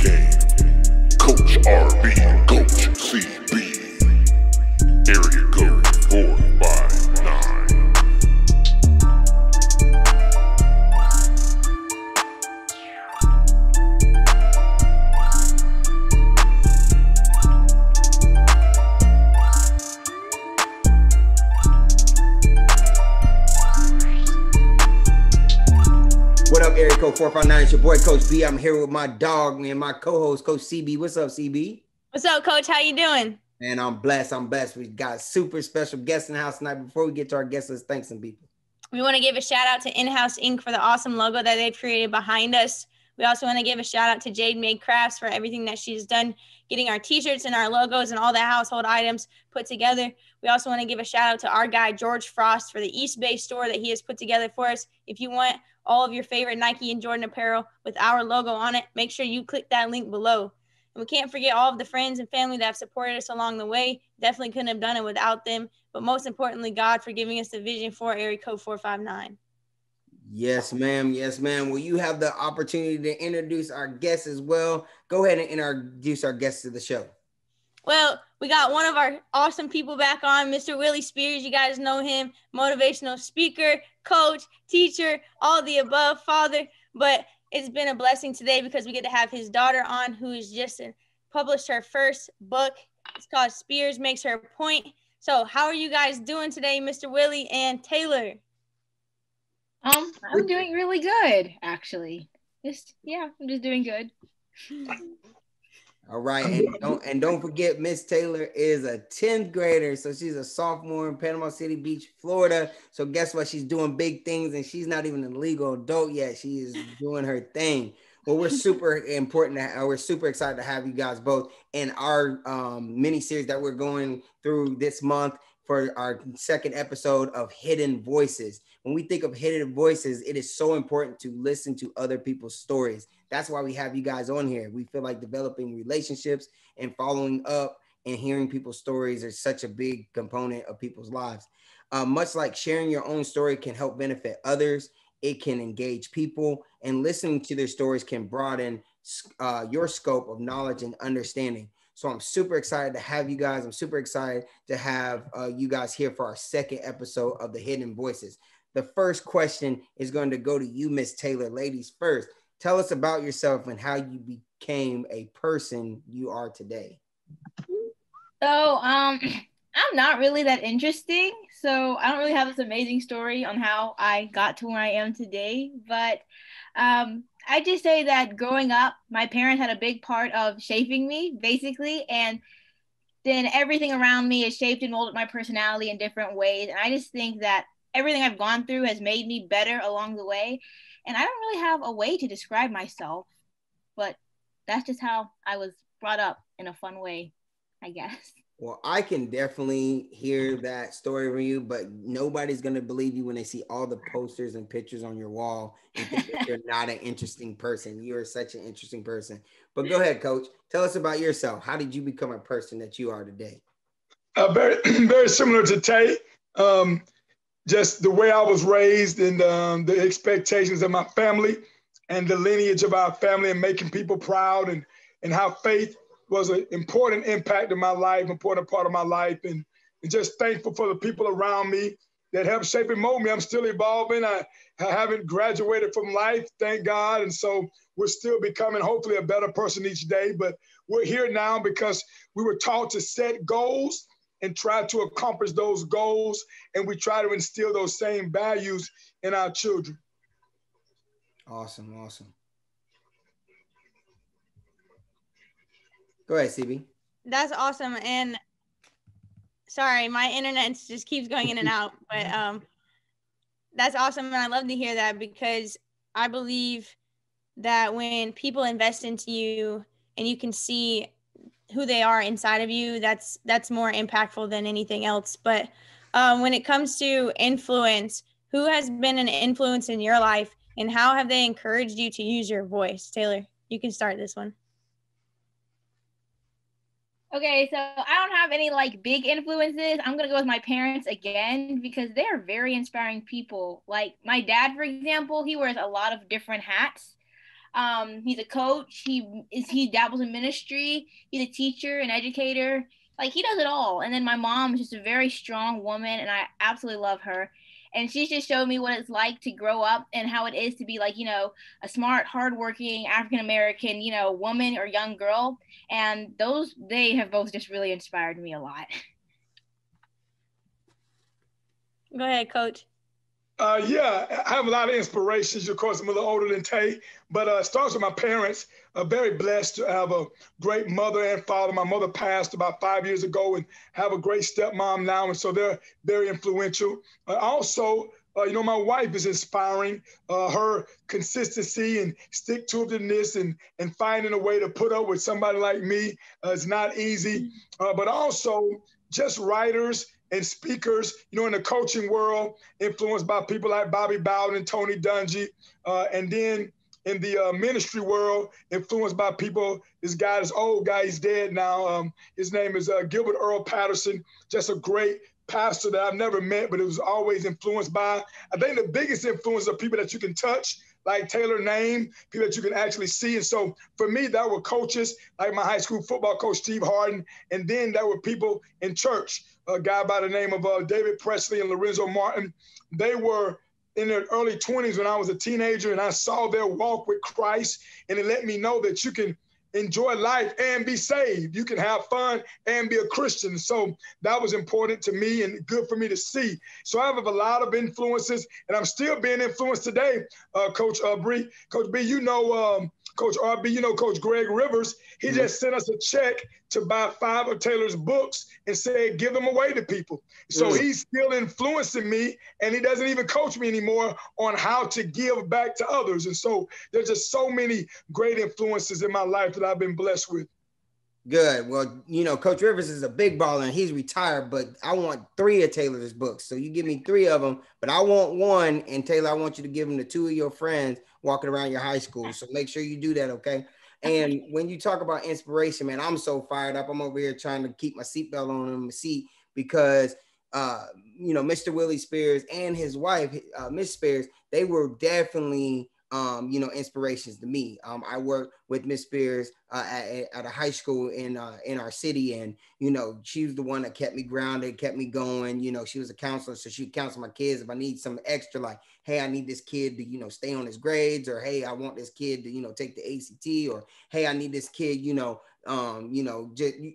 game. Coach RB and Coach CB. Area code 459. What up, Area Code 459? It's your boy, Coach B. I'm here with my dog, man, my co-host, Coach CB. What's up, CB? What's up, Coach? How you doing? Man, I'm blessed. We got super special guests in the house tonight. Before we get to our guests, let's thank some people. We want to give a shout out to In-House Inc. for the awesome logo that they've created behind us. We also want to give a shout out to Jade Made Crafts for everything that she's done, getting our t-shirts and our logos and all the household items put together. We also want to give a shout out to our guy, George Frost, for the East Bay store that he has put together for us. If you want all of your favorite Nike and Jordan apparel with our logo on it, make sure you click that link below. And we can't forget all of the friends and family that have supported us along the way. Definitely couldn't have done it without them. But most importantly, God for giving us the vision for Area Code 459. Yes, ma'am. Yes, ma'am. Well, you have the opportunity to introduce our guests as well. Go ahead and introduce our guests to the show. Well, we got one of our awesome people back on, Mr. Willie Spears. You guys know him, motivational speaker, coach, teacher, all the above, father. But it's been a blessing today because we get to have his daughter on, who has just published her first book. It's called Spears Makes Her Point. So how are you guys doing today, Mr. Willie and Taylor? I'm doing really good, actually. I'm just doing good. All right, and don't forget, Miss Taylor is a 10th grader, so she's a sophomore in Panama City Beach, Florida. So guess what? She's doing big things, and she's not even a legal adult yet. She is doing her thing. Well, we're super we're super excited to have you guys both in our mini series that we're going through this month for our second episode of Hidden Voices. When we think of hidden voices, it is so important to listen to other people's stories. That's why we have you guys on here. We feel like developing relationships and following up and hearing people's stories are such a big component of people's lives. Much like sharing your own story can help benefit others, it can engage people, and listening to their stories can broaden your scope of knowledge and understanding. So I'm super excited to have you guys. I'm super excited to have you guys here for our second episode of the Hidden Voices. The first question is going to go to you, Miss Taylor. Ladies first. Tell us about yourself and how you became a person you are today. So, I'm not really that interesting. So I don't really have this amazing story on how I got to where I am today. But I just say that growing up, my parents had a big part of shaping me, basically. And then everything around me has shaped and molded my personality in different ways. And I just think that everything I've gone through has made me better along the way. And I don't really have a way to describe myself, but that's just how I was brought up in a fun way, I guess. Well, I can definitely hear that story from you, but nobody's going to believe you when they see all the posters and pictures on your wall and think that you're not an interesting person. You're such an interesting person. But go ahead, Coach. Tell us about yourself. How did you become a person that you are today? Very, very similar to Tay. Just the way I was raised and the expectations of my family and the lineage of our family and making people proud and how faith was an important impact in my life, important part of my life. And just thankful for the people around me that helped shape and mold me. I'm still evolving. I haven't graduated from life, thank God. And so we're still becoming hopefully a better person each day. But we're here now because we were taught to set goals and try to accomplish those goals. And we try to instill those same values in our children. Awesome. Go ahead, CB. That's awesome. And sorry, my internet just keeps going in and out, but that's awesome. And I love to hear that because I believe that when people invest into you and you can see who they are inside of you, that's more impactful than anything else. But when it comes to influence, who has been an influence in your life and how have they encouraged you to use your voice? Taylor, you can start this one. Okay, so I don't have any like big influences. I'm gonna go with my parents again because they're very inspiring people. Like my dad, for example, he wears a lot of different hats. He's a coach. He dabbles in ministry. He's a teacher, an educator. Like, he does it all. And then my mom is just a very strong woman, and I absolutely love her. And she's just showed me what it's like to grow up and how it is to be, like, a smart, hardworking African-American, woman or young girl. And they have both just really inspired me a lot. Go ahead, Coach. Yeah, I have a lot of inspirations. Of course, I'm a little older than Tay, but it starts with my parents. Very blessed to have a great mother and father. My mother passed about 5 years ago, and have a great stepmom now, and so they're very influential. Also, my wife is inspiring. Her consistency and stick-to-itiveness and finding a way to put up with somebody like me is not easy. But also just writers and speakers, in the coaching world, influenced by people like Bobby Bowden and Tony Dungy. And then in the ministry world, influenced by people, this old guy, he's dead now. His name is Gilbert Earl Patterson, just a great pastor that I've never met, but it was always influenced by. I think the biggest influence are people that you can touch, like Taylor Name, people that you can actually see. And so for me, that were coaches, like my high school football coach, Steve Harden. And then there were people in church, a guy by the name of David Presley and Lorenzo Martin. They were in their early 20s when I was a teenager, and I saw their walk with Christ, and it let me know that you can enjoy life and be saved. You can have fun and be a Christian. So that was important to me and good for me to see. So I have a lot of influences, and I'm still being influenced today, Coach Bree. Coach B, Coach RB, Coach Greg Rivers, he just sent us a check to buy 5 of Taylor's books and said, give them away to people. So he's still influencing me, and he doesn't even coach me anymore on how to give back to others. And so there's just so many great influences in my life that I've been blessed with. Good. Well, Coach Rivers is a big baller and he's retired, but I want 3 of Taylor's books. So you give me 3 of them, but I want 1. And Taylor, I want you to give them to 2 of your friends walking around your high school. So make sure you do that. Okay. And when you talk about inspiration, man, I'm so fired up. I'm over here trying to keep my seatbelt on in my seat because, Mr. Willie Spears and his wife, Miss Spears, they were definitely inspirations to me. I worked with Miss Spears at a high school in our city, and she was the one that kept me grounded, kept me going. She was a counselor, so she'd counsel my kids if I need some extra, like, hey, I need this kid to stay on his grades, or hey, I want this kid to take the ACT, or hey, I need this kid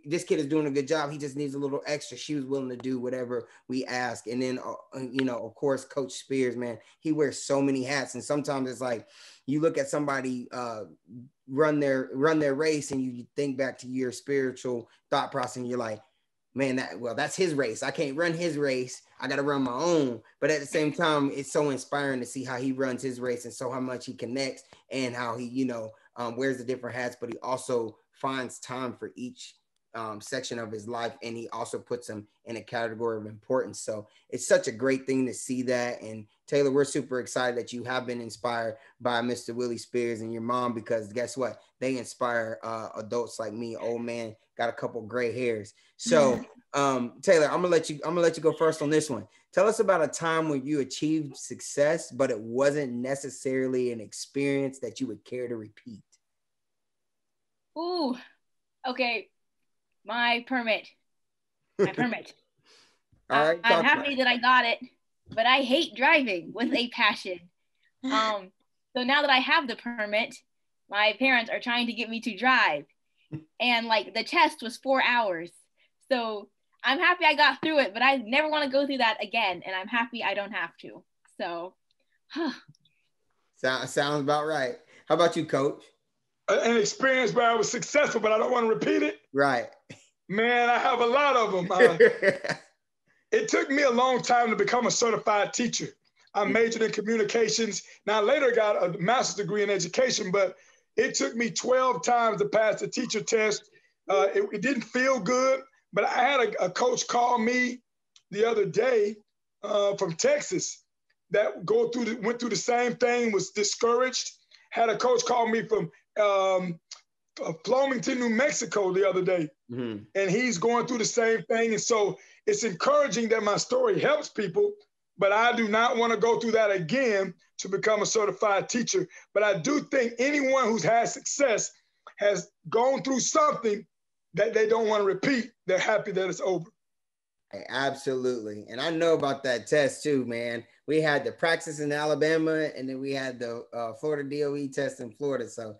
this kid is doing a good job, he just needs a little extra. She was willing to do whatever we ask. And then of course, Coach Spears, man, he wears so many hats, and sometimes it's like you look at somebody run their race and you think back to your spiritual thought process and you're like, man, that's his race. I can't run his race. I got to run my own. But at the same time, it's so inspiring to see how he runs his race and so how much he connects and how he, wears the different hats, but he also finds time for each section of his life. And he also puts them in a category of importance. So it's such a great thing to see that. And Taylor, we're super excited that you have been inspired by Mr. Willie Spears and your mom, because guess what? They inspire adults like me. Old man, got a couple gray hairs. So Taylor, I'm gonna let you go first on this one. Tell us about a time when you achieved success, but it wasn't necessarily an experience that you would care to repeat. Ooh, okay. My permit. All right, I'm happy that I got it, but I hate driving with a passion. So now that I have the permit, my parents are trying to get me to drive, and like the test was 4 hours. So I'm happy I got through it, but I never want to go through that again, and I'm happy I don't have to. So, sounds about right. How about you, Coach? An experience where I was successful, but I don't want to repeat it. Right. Man, I have a lot of them. It took me a long time to become a certified teacher. I majored in communications. Now, I later got a master's degree in education, but it took me 12 times to pass the teacher test. It didn't feel good, but I had a coach call me the other day from Texas that went through the same thing, was discouraged. Had a coach call me from Flomaton, New Mexico the other day, and he's going through the same thing. And so it's encouraging that my story helps people, but I do not want to go through that again to become a certified teacher. But I do think anyone who's had success has gone through something that they don't want to repeat. They're happy that it's over. Absolutely. And I know about that test too, man. We had the practice in Alabama, and then we had the Florida DOE test in Florida. So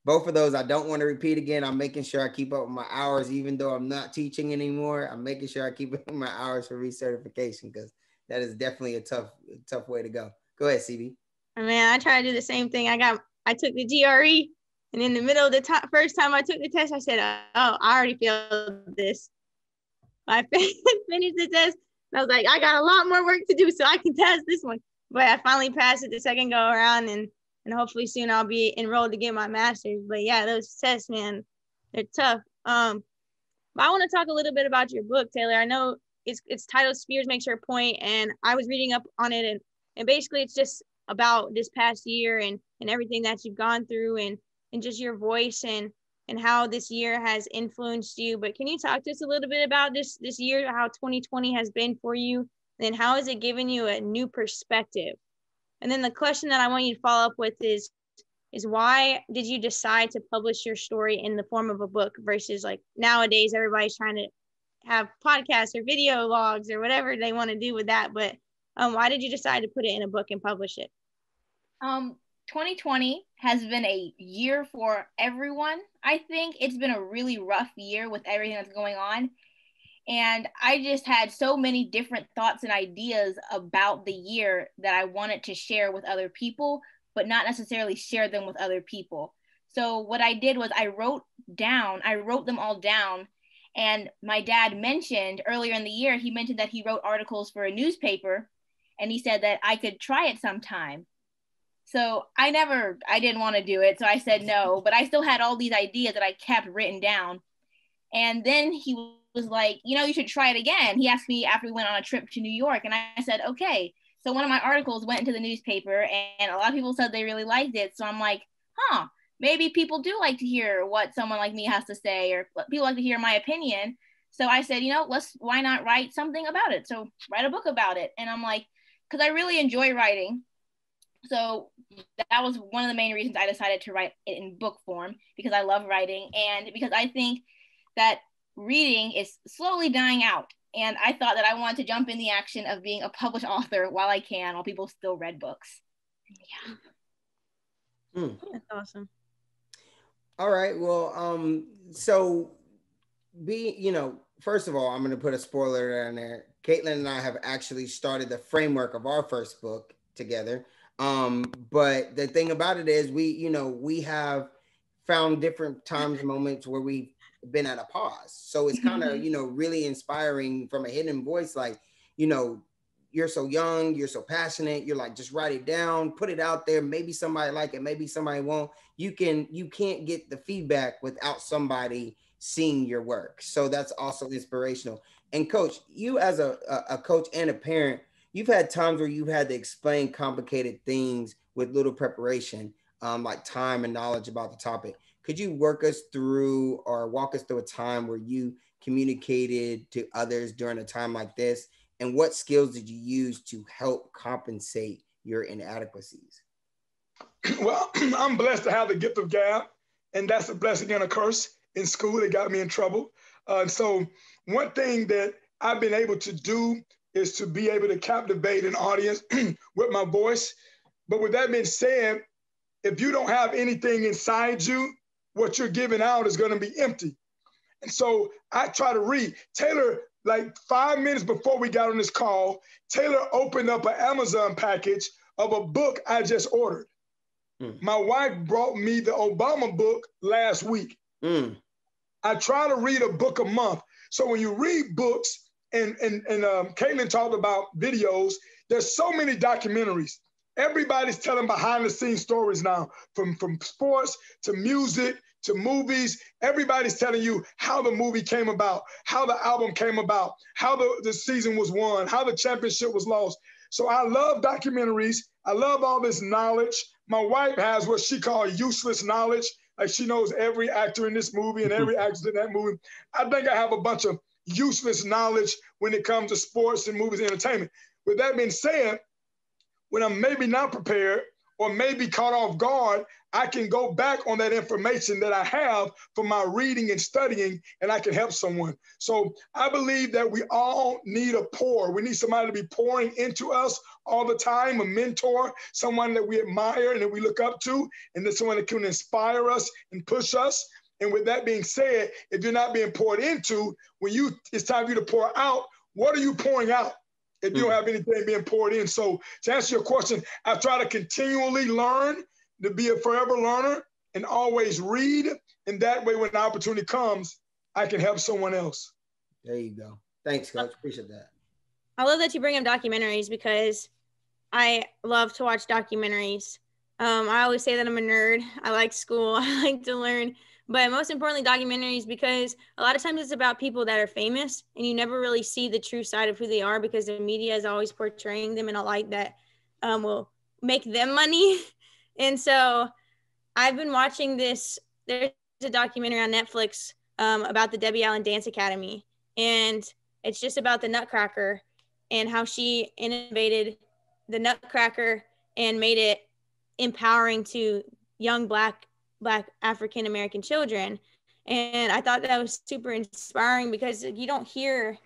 both of those I don't want to repeat again. I'm making sure I keep up with my hours, even though I'm not teaching anymore. I'm making sure I keep up with my hours for recertification, because that is definitely a tough way to go. Go ahead, CB. Man, I try to do the same thing. I took the GRE, and in the middle of the first time I took the test, I said, "Oh, I already failed this." I finished the test, and I was like, I got a lot more work to do so I can pass this one. But I finally passed it the second go around, and hopefully soon I'll be enrolled to get my master's. But yeah, those tests, man, they're tough. But I want to talk a little bit about your book, Taylor. I know it's titled Spears Makes Her Point, and I was reading up on it, and basically it's just about this past year and everything that you've gone through, and just your voice and how this year has influenced you. But can you talk to us a little bit about this year, how 2020 has been for you, and how has it given you a new perspective? And then the question that I want you to follow up with is why did you decide to publish your story in the form of a book versus, like, nowadays everybody's trying to have podcasts or video logs or whatever they want to do with that, but why did you decide to put it in a book and publish it? 2020 has been a year for everyone. I think it's been a really rough year with everything that's going on. And I just had so many different thoughts and ideas about the year that I wanted to share with other people, but not necessarily share them with other people. So what I did was I wrote them all down. And my dad mentioned earlier in the year, he mentioned that he wrote articles for a newspaper, and he said that I could try it sometime. So I didn't want to do it. So I said no, but I still had all these ideas that I kept written down. And then he was like, you should try it again. He asked me after we went on a trip to New York, and I said, okay. So one of my articles went into the newspaper, and a lot of people said they really liked it. So I'm like, maybe people do like to hear what someone like me has to say, or people like to hear my opinion. So I said, why not write something about it? So write a book about it. And I'm like, because I really enjoy writing. So that was one of the main reasons I decided to write it in book form, because I love writing, and because I think that reading is slowly dying out. And I thought that I wanted to jump in the action of being a published author while people still read books. Yeah. That's awesome. All right. Well, so first of all, I'm going to put a spoiler down there. Caitlin and I have actually started the framework of our first book together. But the thing about it is we have found different times and moments where we've been at a pause. So it's kind of, really inspiring from a hidden voice. Like, you're so young, you're so passionate. You're like, just write it down, put it out there. Maybe somebody like it, maybe somebody won't. You can't get the feedback without somebody seeing your work. So that's also inspirational. And Coach, you as a coach and a parent, you've had times where you've had to explain complicated things with little preparation, like time and knowledge about the topic. Could you walk us through a time where you communicated to others during a time like this? And what skills did you use to help compensate your inadequacies? Well, I'm blessed to have the gift of gab, and that's a blessing and a curse. In school, it got me in trouble. So one thing that I've been able to do is to be able to captivate an audience with my voice. But with that being said, if you don't have anything inside you, what you're giving out is going to be empty. And so I try to read. Taylor, like 5 minutes before we got on this call, Taylor opened up an Amazon package of a book I just ordered. My wife brought me the Obama book last week. I try to read a book a month. So when you read books, and Caitlin talked about videos, there's so many documentaries. Everybody's telling behind the scenes stories now, from sports to music to movies. Everybody's telling you how the movie came about, how the album came about, how the season was won, how the championship was lost. So I love documentaries. I love all this knowledge. My wife has what she calls useless knowledge. Like, she knows every actor in this movie and every actor in that movie. I think I have a bunch of useless knowledge when it comes to sports and movies and entertainment. with that being said, when I'm maybe not prepared or maybe caught off guard, I can go back on that information that I have from my reading and studying, and I can help someone. So I believe that we all need a pour. We need somebody to be pouring into us all the time, a mentor, someone that we admire and that we look up to, and then someone that can inspire us and push us. And with that being said, if you're not being poured into, it's time for you to pour out, what are you pouring out if you don't have anything being poured in? So to answer your question, I try to continually learn, to be a forever learner, and always read. And that way, when the opportunity comes, I can help someone else. There you go. Thanks, Coach. Appreciate that. I love that you bring up documentaries because I love to watch documentaries. I always say that I'm a nerd. I like school. I like to learn. But most importantly, documentaries, because a lot of times it's about people that are famous and you never really see the true side of who they are because the media is always portraying them in a light that will make them money. And so I've been watching this. There's a documentary on Netflix about the Debbie Allen Dance Academy. And it's just about the Nutcracker and how she innovated the Nutcracker and made it empowering to young Black African-American children. And I thought that was super inspiring because you don't hear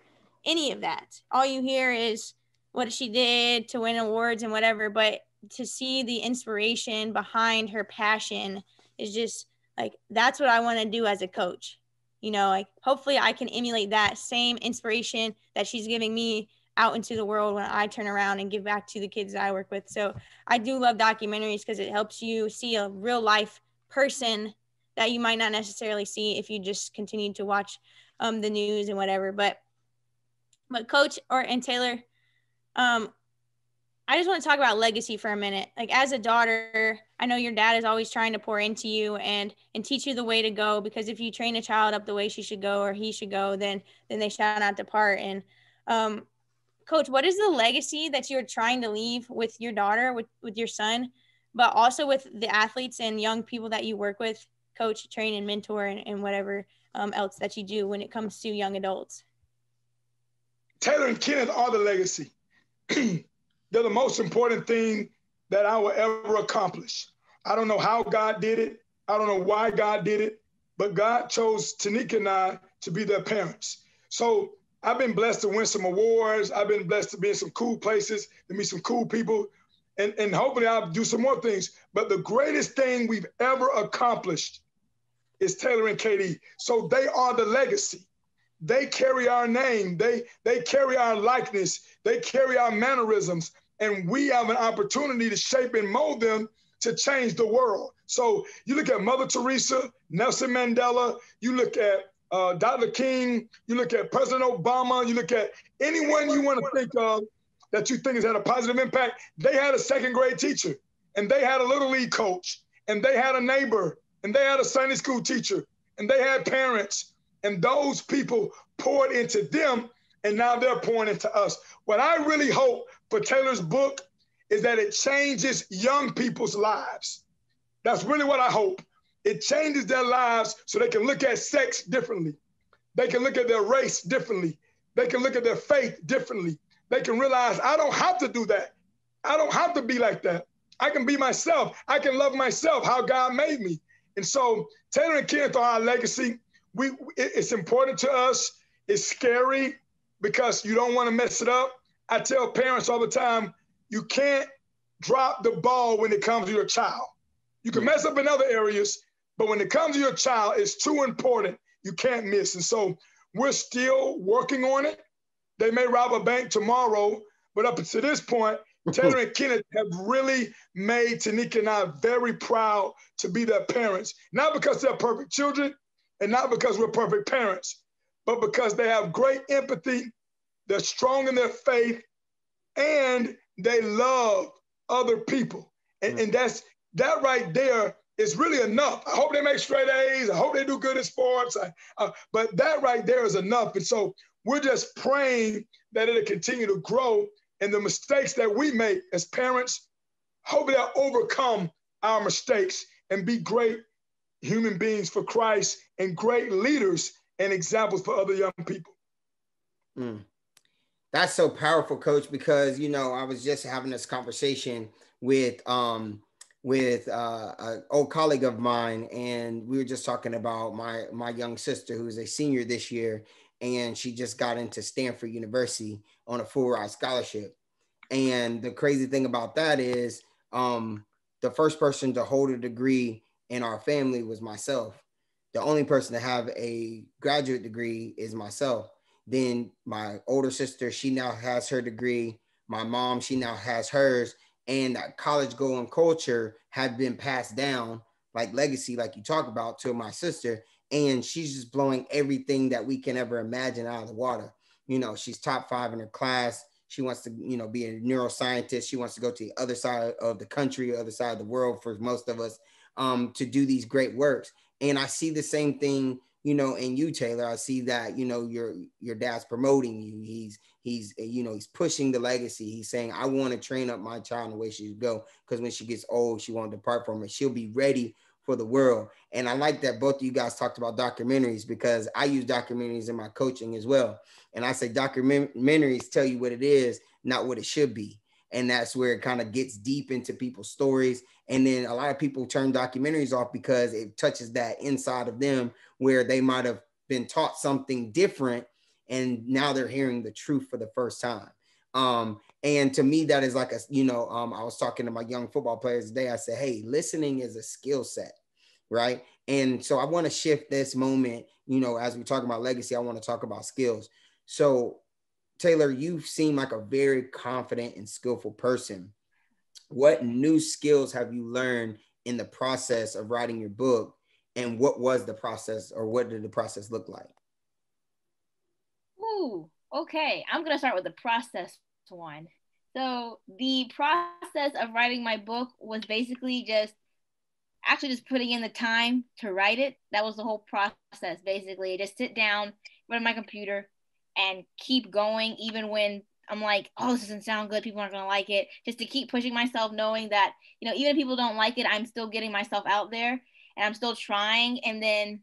any of that. All you hear is what she did to win awards and whatever, but to see the inspiration behind her passion is just like, that's what I want to do as a coach. You know, like hopefully I can emulate that same inspiration that she's giving me out into the world when I turn around and give back to the kids that I work with. So I do love documentaries because it helps you see a real life person that you might not necessarily see if you just continue to watch the news and whatever. But Coach and Taylor, I just want to talk about legacy for a minute. Like as a daughter, I know your dad is always trying to pour into you and teach you the way to go, because if you train a child up the way she should go or he should go, then they shall not depart. And Coach, what is the legacy that you're trying to leave with your daughter, with your son, but also with the athletes and young people that you work with, coach, train, and mentor, and whatever else that you do when it comes to young adults? Taylor and Kenneth are the legacy. They're the most important thing that I will ever accomplish. I don't know how God did it. I don't know why God did it, but God chose Tanika and I to be their parents. So I've been blessed to win some awards. I've been blessed to be in some cool places, to meet some cool people, and hopefully I'll do some more things. But the greatest thing we've ever accomplished is Taylor and KD. So they are the legacy. They carry our name. They carry our likeness. They carry our mannerisms. And we have an opportunity to shape and mold them to change the world. So you look at Mother Teresa, Nelson Mandela, you look at Dr. King, you look at President Obama, you look at anyone you want to think of that you think has had a positive impact. They had a second grade teacher, and they had a little league coach, and they had a neighbor, and they had a Sunday school teacher, and they had parents, and those people poured into them, and now they're pouring into us. What I really hope for Taylor's book is that it changes young people's lives. That's really what I hope. It changes their lives so they can look at sex differently. They can look at their race differently. They can look at their faith differently. They can realize, I don't have to do that. I don't have to be like that. I can be myself. I can love myself how God made me. And so Taylor and Kenneth are our legacy. It's important to us. It's scary because you don't want to mess it up. I tell parents all the time, you can't drop the ball when it comes to your child. You can mess up in other areas, but when it comes to your child, it's too important. You can't miss. And so we're still working on it. They may rob a bank tomorrow, but up to this point, Taylor and Kenneth have really made Tanika and I very proud to be their parents, not because they're perfect children and not because we're perfect parents, but because they have great empathy, they're strong in their faith, and they love other people. And that right there is really enough. I hope they make straight A's. I hope they do good in sports. But that right there is enough. And so we're just praying that it'll continue to grow, and the mistakes that we make as parents, hopefully they'll overcome our mistakes and be great human beings for Christ and great leaders and examples for other young people. That's so powerful, Coach, because I was just having this conversation with an old colleague of mine, and we were just talking about my young sister who's a senior this year, and she just got into Stanford University on a full ride scholarship. And the crazy thing about that is, the first person to hold a degree in our family was myself. The only person to have a graduate degree is myself. Then my older sister, she now has her degree. My mom, she now has hers. And that college going culture had been passed down, like legacy, like you talk about, to my sister. And she's just blowing everything that we can ever imagine out of the water. She's top 5 in her class. She wants to, be a neuroscientist. She wants to go to the other side of the country, other side of the world for most of us, to do these great works. And I see the same thing, in you, Taylor. I see that, your dad's promoting you. He's pushing the legacy. He's saying, I want to train up my child in the way she should go, because when she gets old, she won't depart from it. She'll be ready for the world. And I like that both of you guys talked about documentaries, because I use documentaries in my coaching as well. And I say documentaries tell you what it is, not what it should be. And that's where it kind of gets deep into people's stories. And then a lot of people turn documentaries off because it touches that inside of them where they might have been taught something different, and now they're hearing the truth for the first time. And to me, that is like I was talking to my young football players today. I said, hey, listening is a skill set, right? And so I want to shift this moment, as we talk about legacy, I want to talk about skills. So Taylor, you seem like a very confident and skillful person. What new skills have you learned in the process of writing your book? And what was the process, or what did the process look like? Ooh, okay. I'm going to start with the process one. So the process of writing my book was basically just putting in the time to write it. That was the whole process, basically. Just sit down, run my computer, and keep going, even when I'm like, oh, this doesn't sound good, people aren't going to like it. Just to keep pushing myself, knowing that, even if people don't like it, I'm still getting myself out there, and I'm still trying. And then,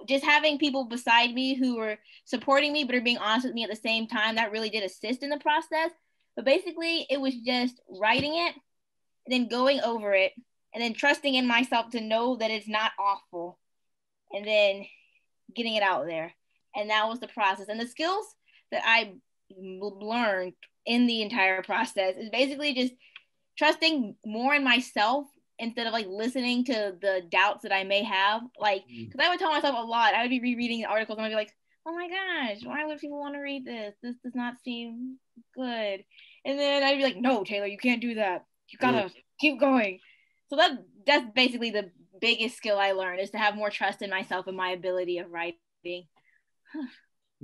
just having people beside me who are supporting me, but are being honest with me at the same time, that really did assist in the process. But basically, it was just writing it, and then going over it, and then trusting in myself to know that it's not awful, and then getting it out there. And that was the process. And the skills that I learned in the entire process is basically just trusting more in myself instead of like listening to the doubts that I may have. Like, because I would tell myself a lot. I would be rereading the articles and I'd be like, oh my gosh, why would people want to read this? This does not seem good. And then I'd be like, no, Taylor, you can't do that. You gotta keep going. So that's basically the biggest skill I learned, is to have more trust in myself and my ability of writing.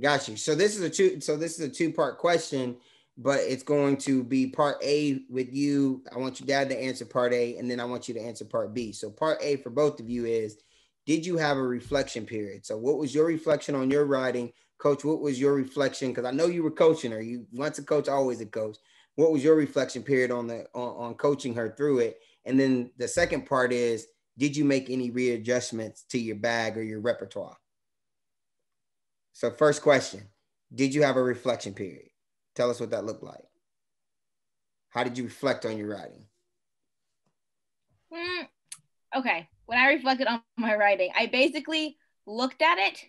Got you. So this is a two-part question, but it's going to be part A with you. I want your dad to answer part A, and then I want you to answer part B. So part A for both of you is, did you have a reflection period? So what was your reflection on your writing? Coach, what was your reflection? Because I know you were coaching her. You once a coach, always a coach. What was your reflection period on coaching her through it? And then the second part is, did you make any readjustments to your bag or your repertoire? So first question, did you have a reflection period? Tell us what that looked like. How did you reflect on your writing? Okay, when I reflected on my writing, I basically looked at it,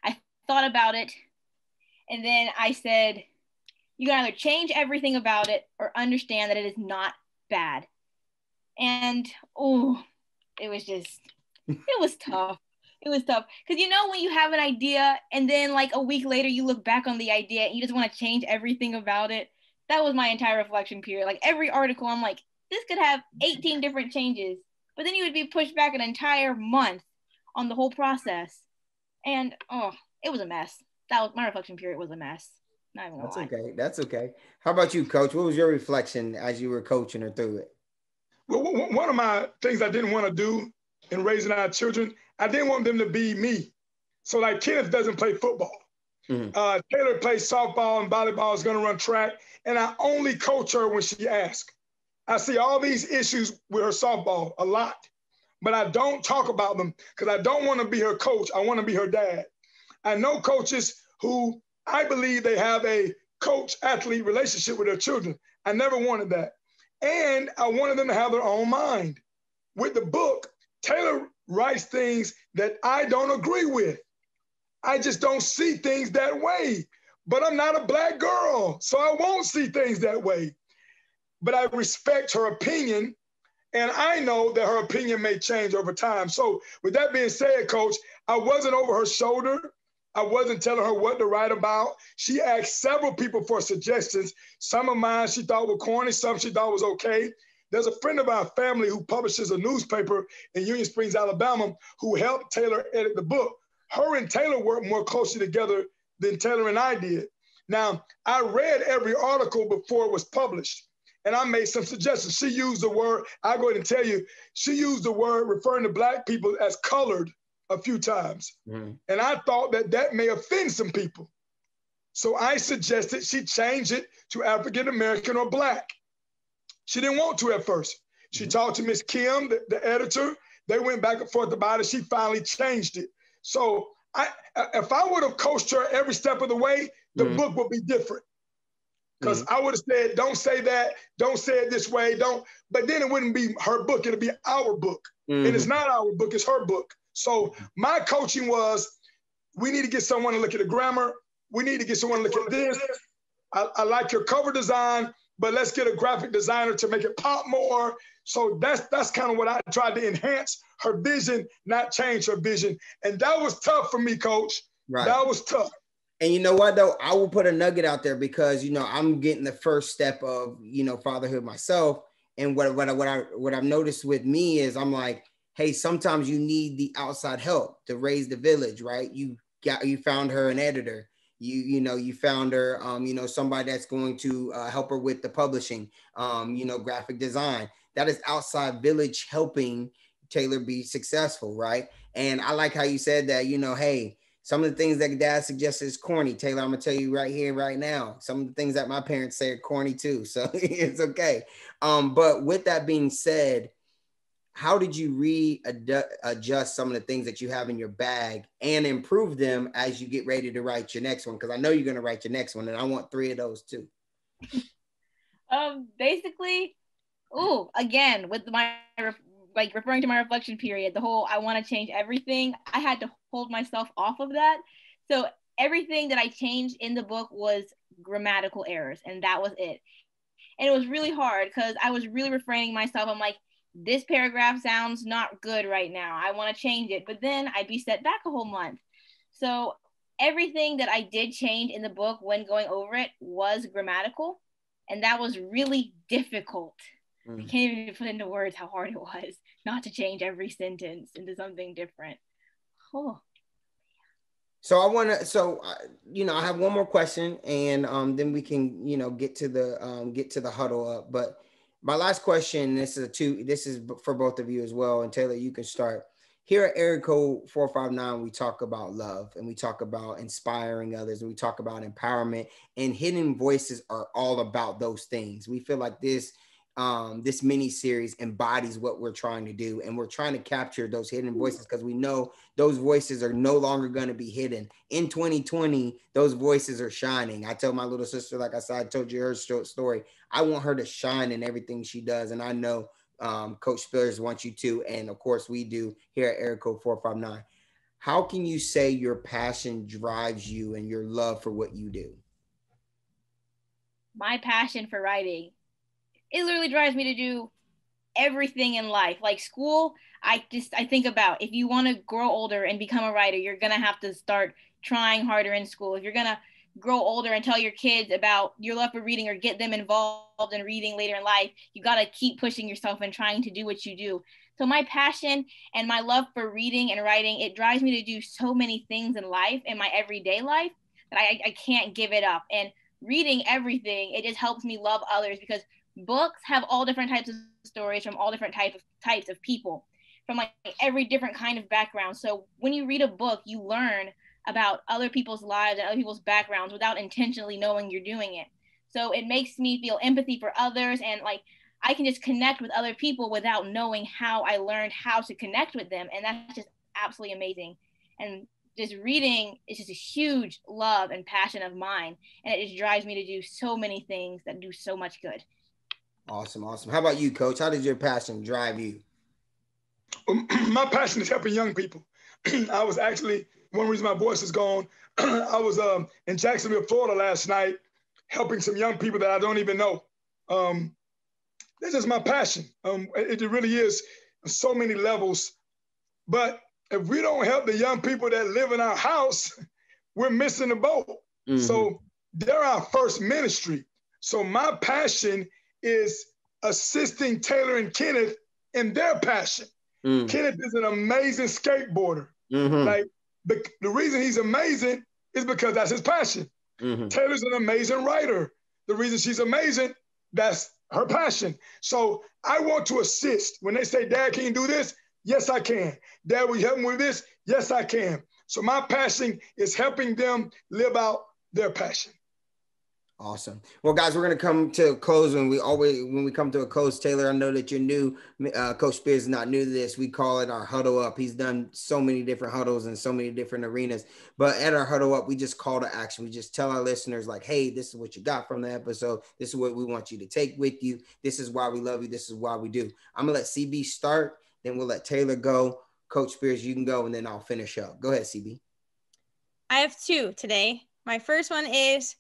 I thought about it, and then I said, you can either change everything about it or understand that it is not bad. And it was tough. It was tough. Because when you have an idea and then like a week later you look back on the idea and you just want to change everything about it. That was my entire reflection period. Like every article, I'm like, this could have 18 different changes. But then you would be pushed back an entire month on the whole process. And it was a mess. My reflection period was a mess. Not even gonna lie. Okay. That's okay. How about you, Coach? What was your reflection as you were coaching her through it? Well, one of my things I didn't want to do in raising our children, I didn't want them to be me. So like Kenneth doesn't play football. Mm-hmm. Taylor plays softball and volleyball, is going to run track. And I only coach her when she asks. I see all these issues with her softball a lot, but I don't talk about them because I don't want to be her coach. I want to be her dad. I know coaches who I believe they have a coach-athlete relationship with their children. I never wanted that. And I wanted them to have their own mind. With the book, Taylor writes things that I don't agree with. I just don't see things that way. But I'm not a Black girl, so I won't see things that way. But I respect her opinion, and I know that her opinion may change over time. So with that being said, Coach, I wasn't over her shoulder. I wasn't telling her what to write about. She asked several people for suggestions. Some of mine she thought were corny, some she thought was okay. There's a friend of our family who publishes a newspaper in Union Springs, Alabama, who helped Taylor edit the book. Her and Taylor worked more closely together than Taylor and I did. Now, I read every article before it was published, and I made some suggestions. She used the word, I'll go ahead and tell you, she used the word referring to Black people as colored a few times. Mm-hmm. And I thought that that may offend some people. So I suggested she change it to African American or Black. She didn't want to at first. She talked to Miss Kim, the editor. They went back and forth about it. She finally changed it. So if I would have coached her every step of the way, the book would be different. Because I would have said, don't say that, don't say it this way, don't. But then it wouldn't be her book, it'd be our book. And it's not our book, it's her book. So my coaching was, we need to get someone to look at the grammar. We need to get someone to look at this. I like your cover design, but let's get a graphic designer to make it pop more. So that's kind of what I tried to enhance her vision, not change her vision. And that was tough for me, Coach. Right. That was tough. And you know what, though? I will put a nugget out there because, you know, I'm getting the first step of, you know, fatherhood myself. And what I've noticed with me is I'm like, hey, sometimes you need the outside help to raise the village, right? You found her an editor. You found her, somebody that's going to help her with the publishing, graphic design. That is outside village helping Taylor be successful, right? And I like how you said that, hey, some of the things that dad suggested is corny. Taylor, I'm gonna tell you right here, right now. Some of the things that my parents say are corny too, so it's okay. But with that being said, how did you readjust some of the things that you have in your bag and improve them as you get ready to write your next one? Because I know you're gonna write your next one, and I want 3 of those too. Basically, again with my referring to my reflection period, the whole I want to change everything. I had to hold myself off of that. So everything that I changed in the book was grammatical errors, and that was it. And it was really hard because I was really refraining myself. I'm like, this paragraph sounds not good right now. I want to change it. But then I'd be set back a whole month. So everything that I did change in the book when going over it was grammatical. And that was really difficult. I can't even put into words how hard it was not to change every sentence into something different. Oh. So I have one more question, and then we can, get to the huddle up. But my last question, this is for both of you as well. And Taylor, you can start. Here at Area Code 459, we talk about love, and we talk about inspiring others, and we talk about empowerment, and Hidden Voices are all about those things. We feel like this mini series embodies what we're trying to do, and we're trying to capture those hidden voices because we know those voices are no longer going to be hidden. In 2020, those voices are shining. I tell my little sister, like I said, I told you her story. I want her to shine in everything she does, and I know Coach Spillers wants you to, and of course we do here at Area Code 459. How can you say your passion drives you and your love for what you do? My passion for writing, it literally drives me to do everything in life. Like school, I think about if you want to grow older and become a writer, you're going to have to start trying harder in school. If you're going to grow older and tell your kids about your love for reading or get them involved in reading later in life, you got to keep pushing yourself and trying to do what you do. So my passion and my love for reading and writing, it drives me to do so many things in life, in my everyday life, that I can't give it up. And reading everything, it just helps me love others because books have all different types of stories from all different types of people, from like every different kind of background. So when you read a book, you learn about other people's lives and other people's backgrounds without intentionally knowing you're doing it. So it makes me feel empathy for others, and like I can just connect with other people without knowing how I learned how to connect with them. And that's just absolutely amazing. And just reading is just a huge love and passion of mine. And it just drives me to do so many things that do so much good. Awesome. Awesome. How about you, Coach? How does your passion drive you? My passion is helping young people. I was actually, one reason my voice is gone, I was in Jacksonville, Florida last night, helping some young people that I don't even know. That's just my passion. It really is on so many levels. But if we don't help the young people that live in our house, we're missing the boat. Mm-hmm. So they're our first ministry. So my passion is assisting Taylor and Kenneth in their passion. Mm. Kenneth is an amazing skateboarder. Mm-hmm. Like the reason he's amazing is because that's his passion. Mm-hmm. Taylor's an amazing writer. The reason she's amazing, that's her passion. So I want to assist. When they say, Dad, can you do this? Yes, I can. Dad, will you help me with this? Yes, I can. So my passion is helping them live out their passion. Awesome. Well, guys, we're going to come to a close. When we come to a close, Taylor, I know that you're new. Coach Spears is not new to this. We call it our huddle up. He's done so many different huddles in so many different arenas. But at our huddle up, we just call to action. We just tell our listeners like, hey, this is what you got from the episode. This is what we want you to take with you. This is why we love you. This is why we do. I'm going to let CB start. Then we'll let Taylor go. Coach Spears, you can go, and then I'll finish up. Go ahead, CB. I have two today. My first one is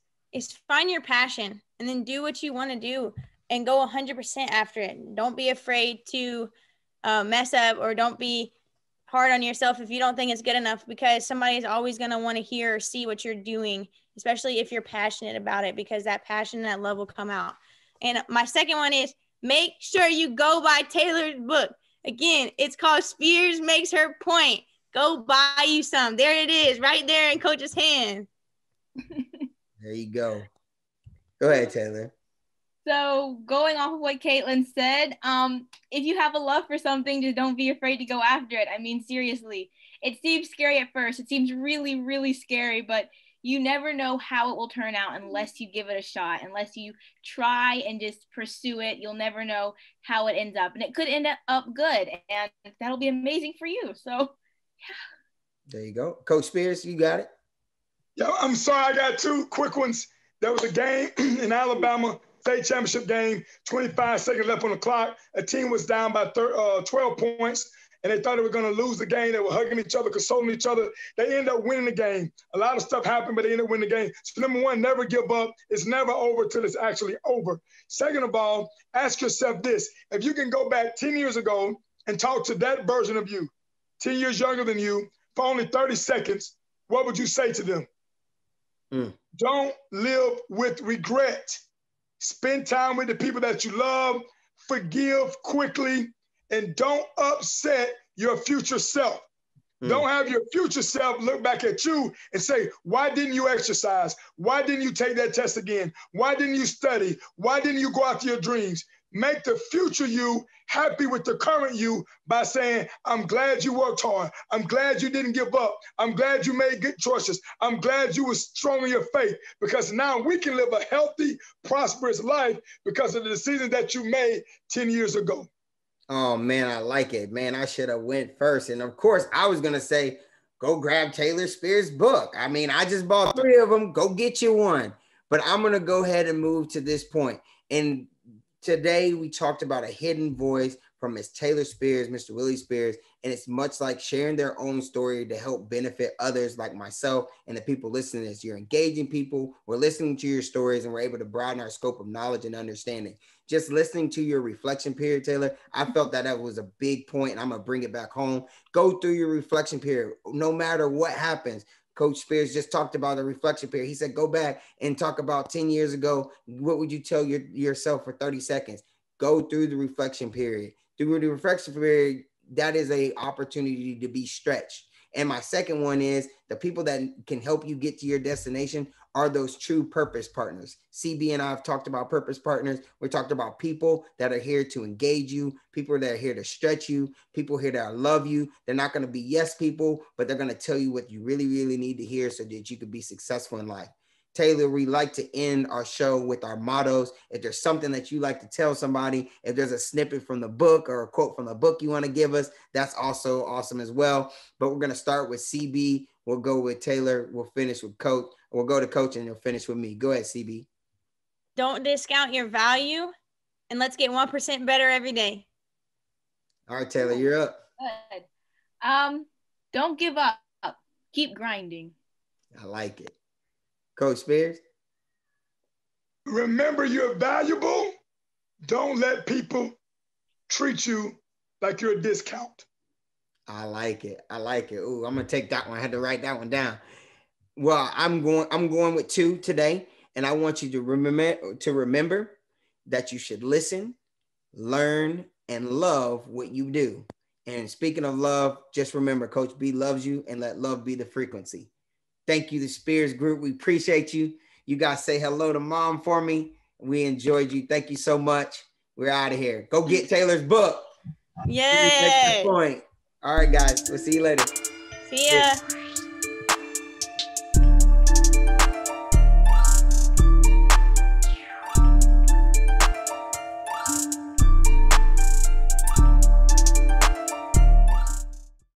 find your passion and then do what you want to do and go 100% after it. Don't be afraid to mess up, or don't be hard on yourself if you don't think it's good enough, because somebody's always going to want to hear or see what you're doing, especially if you're passionate about it, because that passion and that love will come out. And my second one is make sure you go buy Taylor's book. Again, it's called Spears Makes Her Point. Go buy you some. There it is, right there in Coach's hand. There you go. Go ahead, Taylor. So going off of what Caitlin said, if you have a love for something, just don't be afraid to go after it. I mean, seriously, it seems scary at first. It seems really, really scary, but you never know how it will turn out unless you give it a shot, unless you try and just pursue it. You'll never know how it ends up, and it could end up good, and that'll be amazing for you. So, yeah. There you go. Coach Spears, you got it. Yeah, I'm sorry, I got two quick ones. There was a game in Alabama, state championship game, 25 seconds left on the clock. A team was down by 12 points, and they thought they were going to lose the game. They were hugging each other, consoling each other. They ended up winning the game. A lot of stuff happened, but they ended up winning the game. So number one, never give up. It's never over till it's actually over. Second of all, ask yourself this. If you can go back 10 years ago and talk to that version of you, 10 years younger than you, for only 30 seconds, what would you say to them? Don't live with regret. Spend time with the people that you love. Forgive quickly, and don't upset your future self. Don't have your future self look back at you and say, why didn't you exercise? Why didn't you take that test again? Why didn't you study? Why didn't you go after your dreams? Make the future you happy with the current you by saying, I'm glad you worked hard. I'm glad you didn't give up. I'm glad you made good choices. I'm glad you were strong in your faith, because now we can live a healthy, prosperous life because of the decisions that you made 10 years ago. Oh, man, I like it. Man, I should have went first. And, of course, I was going to say, go grab Taylor Spears' book. I mean, I just bought 3 of them. Go get you one. But I'm going to go ahead and move to this point. And today we talked about a hidden voice from Miss Taylor Spears, Mr. Willie Spears, and it's much like sharing their own story to help benefit others like myself and the people listening to this. You're engaging people, we're listening to your stories, and we're able to broaden our scope of knowledge and understanding. Just listening to your reflection period, Taylor, I felt that was a big point, and I'm going to bring it back home. Go through your reflection period, no matter what happens. Coach Spears just talked about the reflection period. He said, go back and talk about 10 years ago. What would you tell yourself for 30 seconds? Go through the reflection period. Through the reflection period, that is an opportunity to be stretched. And my second one is the people that can help you get to your destination are those true purpose partners. CB and I have talked about purpose partners. We talked about people that are here to engage you, people that are here to stretch you, people here that love you. They're not going to be yes people, but they're going to tell you what you really, really need to hear so that you can be successful in life. Taylor, we like to end our show with our mottos. If there's something that you like to tell somebody, if there's a snippet from the book or a quote from the book you want to give us, that's also awesome as well. But we're going to start with CB. We'll go with Taylor. We'll finish with Coach. We'll go to Coach and you'll finish with me. Go ahead, CB. Don't discount your value, and let's get 1% better every day. All right, Taylor, you're up. Good. Don't give up. Keep grinding. I like it. Coach Spears. Remember, you're valuable. Don't let people treat you like you're a discount. I like it. I like it. Ooh, I'm gonna take that one. I had to write that one down. Well, I'm going with 2 today, and I want you to remember that you should listen, learn, and love what you do. And speaking of love, just remember, Coach B loves you, and let love be the frequency. Thank you, the Spears Group. We appreciate you. You guys say hello to Mom for me. We enjoyed you. Thank you so much. We're out of here. Go get Taylor's book. Yay! Point. All right, guys. We'll see you later. See ya.